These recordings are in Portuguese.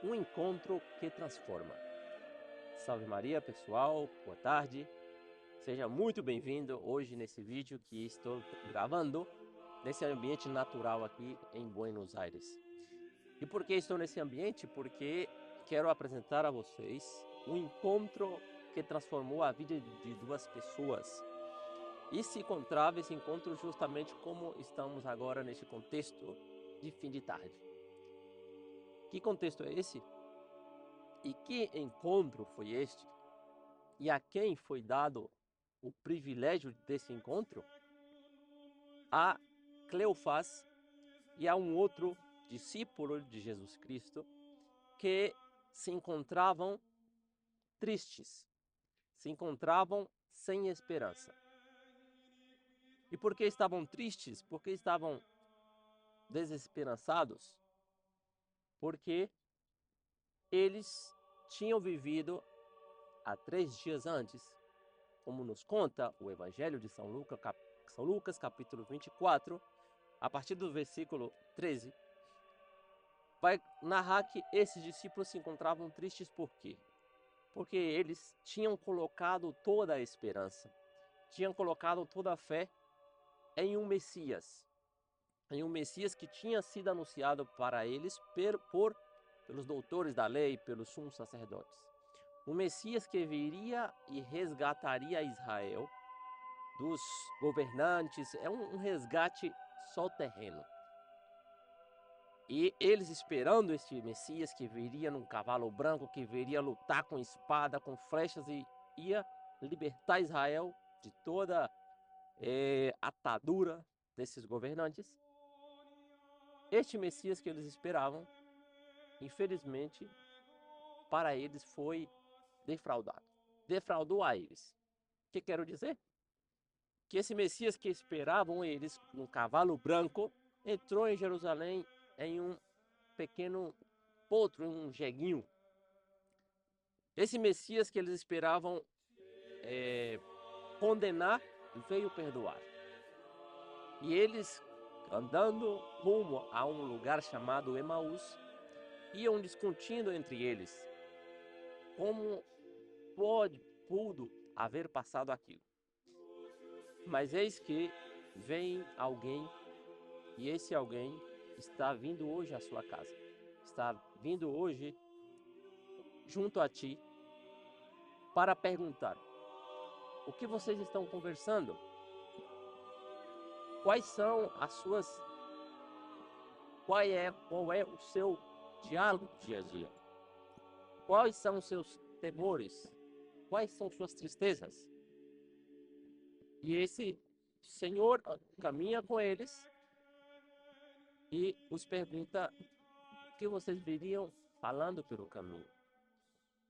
Um encontro que transforma. Salve Maria, pessoal, boa tarde. Seja muito bem-vindo hoje nesse vídeo que estou gravando nesse ambiente natural aqui em Buenos Aires. E por que estou nesse ambiente? Porque quero apresentar a vocês um encontro que transformou a vida de duas pessoas. E se encontrava esse encontro justamente como estamos agora nesse contexto de fim de tarde. Que contexto é esse? E que encontro foi este? E a quem foi dado o privilégio desse encontro? A Cleofás e a um outro discípulo de Jesus Cristo que se encontravam tristes, se encontravam sem esperança. E por que estavam tristes? Porque estavam desesperançados? Porque eles tinham vivido há 3 dias antes, como nos conta o Evangelho de São Lucas, capítulo 24, a partir do versículo 13, vai narrar que esses discípulos se encontravam tristes por quê? Porque eles tinham colocado toda a esperança, tinham colocado toda a fé em um Messias que tinha sido anunciado para eles pelos doutores da lei, pelos sumos sacerdotes. Um Messias que viria e resgataria Israel dos governantes, é um resgate só terreno. E eles esperando este Messias que viria num cavalo branco, que viria lutar com espada, com flechas e ia libertar Israel de toda atadura desses governantes. Este Messias que eles esperavam, infelizmente, para eles foi defraudado. Defraudou a eles. O que quero dizer? Que esse Messias que esperavam eles, num cavalo branco, entrou em Jerusalém em um pequeno potro, em um jeguinho. Esse Messias que eles esperavam condenar, veio perdoar. E eles, andando rumo a um lugar chamado Emaús, iam discutindo entre eles como pudo haver passado aquilo. Mas eis que vem alguém, e esse alguém está vindo hoje à sua casa. Está vindo hoje junto a ti para perguntar: o que vocês estão conversando? Quais são as suas... Qual é o seu diálogo dia a dia? Quais são os seus temores? Quais são suas tristezas? E esse Senhor caminha com eles e os pergunta o que vocês viriam falando pelo caminho.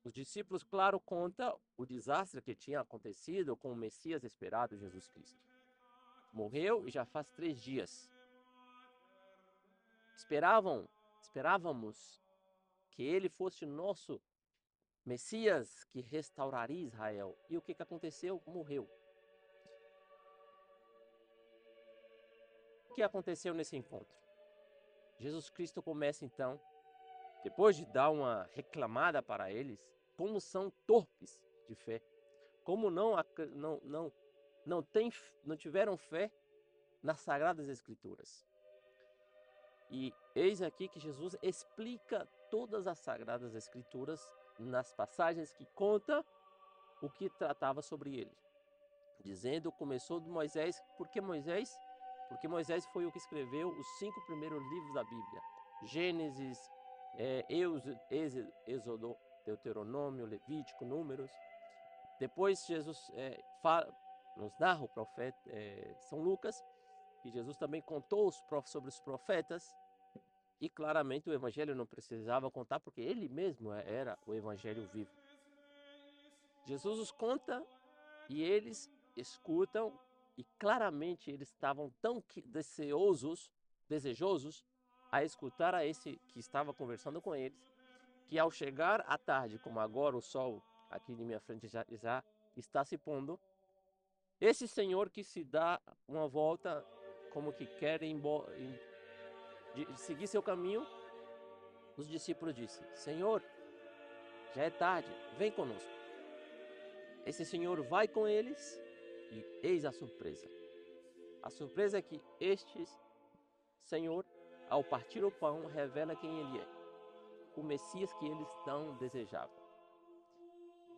Os discípulos, claro, contam o desastre que tinha acontecido com o Messias esperado, Jesus Cristo. Morreu e já faz 3 dias. Esperávamos que ele fosse nosso Messias que restauraria Israel. E o que aconteceu? Morreu. O que aconteceu nesse encontro? Jesus Cristo começa então, depois de dar uma reclamada para eles, como são torpes de fé, como não tiveram fé nas Sagradas Escrituras. E eis aqui que Jesus explica todas as Sagradas Escrituras nas passagens que conta o que tratava sobre ele. Dizendo, começou de Moisés. Por que Moisés? Porque Moisés foi o que escreveu os 5 primeiros livros da Bíblia. Gênesis, Êxodo, Deuteronômio, Levítico, Números. Depois Jesus nos narra o profeta São Lucas, que Jesus também contou sobre os profetas, e claramente o Evangelho não precisava contar, porque ele mesmo era o Evangelho vivo. Jesus os conta e eles escutam, e claramente eles estavam tão desejosos a escutar a esse que estava conversando com eles, que ao chegar à tarde, como agora o sol aqui na minha frente já está se pondo, esse senhor que se dá uma volta, como que quer seguir seu caminho, os discípulos disseram: Senhor, já é tarde, vem conosco. Esse Senhor vai com eles e eis a surpresa. A surpresa é que este Senhor, ao partir o pão, revela quem ele é, o Messias que eles tão desejavam.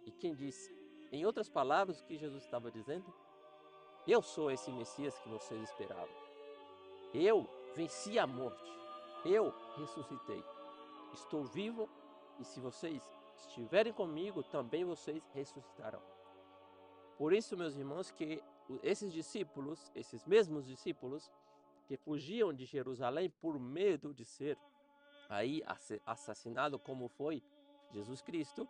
E quem disse, em outras palavras, o que Jesus estava dizendo? Eu sou esse Messias que vocês esperavam. Eu venci a morte. Eu ressuscitei. Estou vivo e se vocês estiverem comigo, também vocês ressuscitarão. Por isso, meus irmãos, que esses discípulos, esses mesmos discípulos, que fugiam de Jerusalém por medo de ser aí assassinado como foi Jesus Cristo,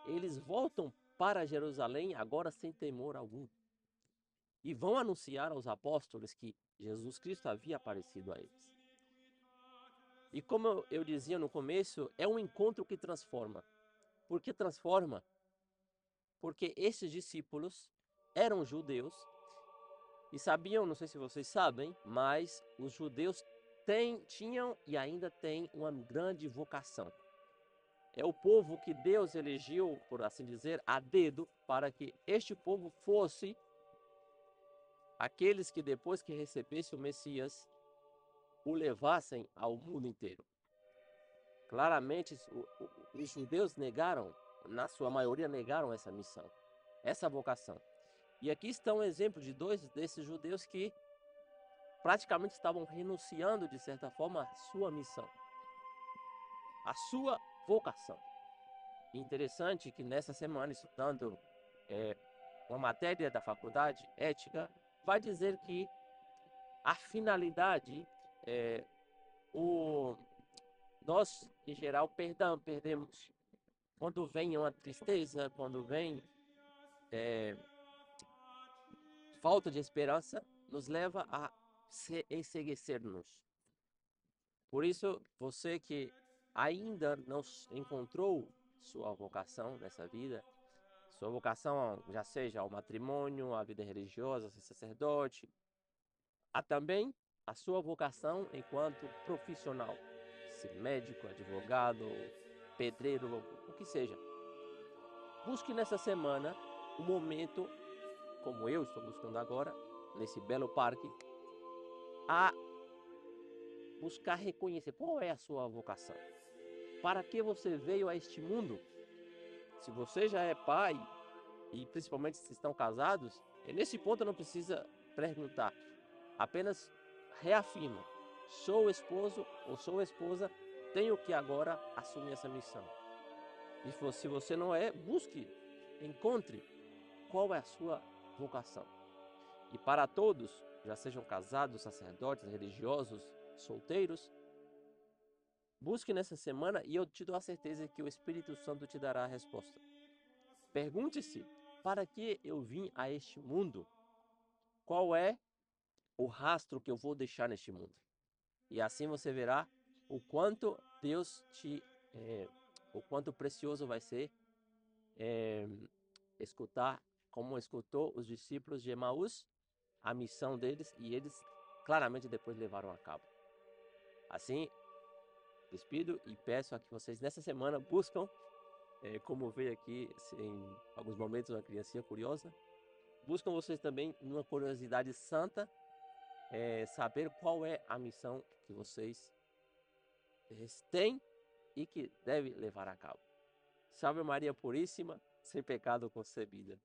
eles voltam para Jerusalém agora sem temor algum. E vão anunciar aos apóstolos que Jesus Cristo havia aparecido a eles. E como eu dizia no começo, é um encontro que transforma. Por que transforma? Porque esses discípulos eram judeus e sabiam, não sei se vocês sabem, mas os judeus tinham e ainda têm uma grande vocação. É o povo que Deus elegeu, por assim dizer, a dedo, para que este povo fosse aqueles que depois que recebesse o Messias, o levassem ao mundo inteiro. Claramente, os judeus negaram, na sua maioria negaram essa missão, essa vocação. E aqui está um exemplo de dois desses judeus que praticamente estavam renunciando, de certa forma, à sua missão, à sua vocação. Interessante que nessa semana, estudando uma matéria da faculdade, ética, vai dizer que a finalidade, nós, em geral, perdemos. Quando vem uma tristeza, quando vem falta de esperança, nos leva a enceguecer-nos. Por isso, você que ainda não encontrou sua vocação nessa vida, sua vocação já seja ao matrimônio, à vida religiosa, ser sacerdote, há também a sua vocação enquanto profissional, ser médico, advogado, pedreiro, o que seja. Busque nessa semana um momento, como eu estou buscando agora, nesse belo parque, a buscar reconhecer qual é a sua vocação. Para que você veio a este mundo? Se você já é pai, e principalmente se estão casados, nesse ponto não precisa perguntar. Apenas reafirma: sou esposo ou sou esposa, tenho que agora assumir essa missão. E se você não é, busque, encontre qual é a sua vocação. E para todos, já sejam casados, sacerdotes, religiosos, solteiros, busque nessa semana e eu te dou a certeza que o Espírito Santo te dará a resposta. Pergunte-se: para que eu vim a este mundo? Qual é o rastro que eu vou deixar neste mundo? E assim você verá o quanto Deus o quanto precioso vai ser escutar, como escutou os discípulos de Emaús, a missão deles, e eles claramente depois levaram a cabo. Assim, despido e peço a que vocês nessa semana buscam, como veio aqui em alguns momentos uma criancinha curiosa, buscam vocês também, numa curiosidade santa, saber qual é a missão que vocês têm e que devem levar a cabo. Salve Maria Puríssima, sem pecado concebida.